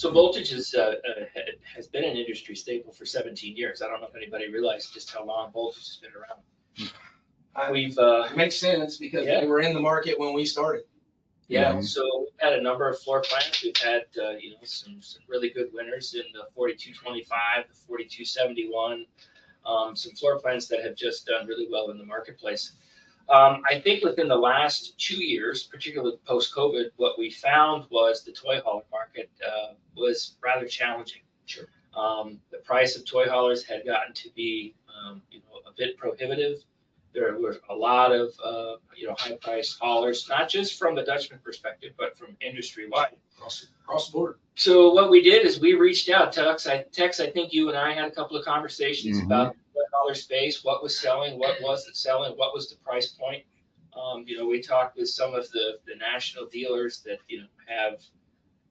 So voltage has been an industry staple for 17 years. I don't know if anybody realized just how long voltage has been around. We've It makes sense because Yeah. we were in the market when we started. Yeah, so we've had a number of floor plans. We've had some really good winners in the 4225, the 4271, some floor plans that have just done really well in the marketplace. I think within the last 2 years, particularly post-COVID, what we found was the toy hauler market was rather challenging. Sure. The price of toy haulers had gotten to be a bit prohibitive. There were a lot of high-priced haulers, not just from the Dutchman perspective, but from industry-wide. Across the board. So what we did is we reached out. Tex, I think you and I had a couple of conversations about the dollar space, what was selling, what wasn't selling, what was the price point. We talked with some of the national dealers that have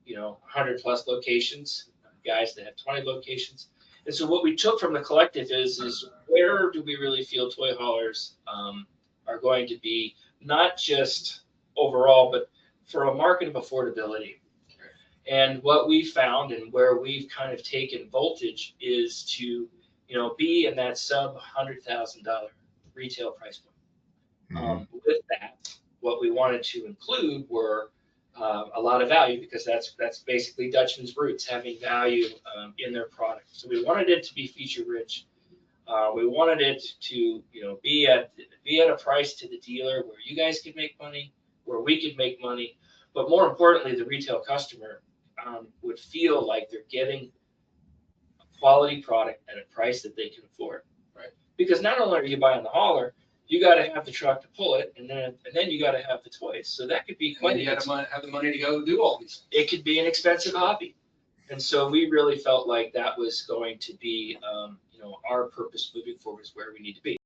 100 plus locations, guys that have 20 locations. And so what we took from the collective is where do we really feel toy haulers are going to be, not just overall, but for a market of affordability. And what we found and where we've kind of taken voltage is to, be in that sub $100,000 retail price point. With that, what we wanted to include were a lot of value, because that's basically Dutchman's roots, having value in their product. So we wanted it to be feature rich. We wanted it to be at a price to the dealer where you guys could make money, where we could make money, but more importantly, the retail customer would feel like they're getting a quality product at a price that they can afford. Right. Because not only are you buying the hauler, you got to have the truck to pull it, and then you got to have the toys. So that could be quite. You got to have the money to go do all these. It could be an expensive hobby, and so we really felt like that was going to be, our purpose moving forward, is where we need to be.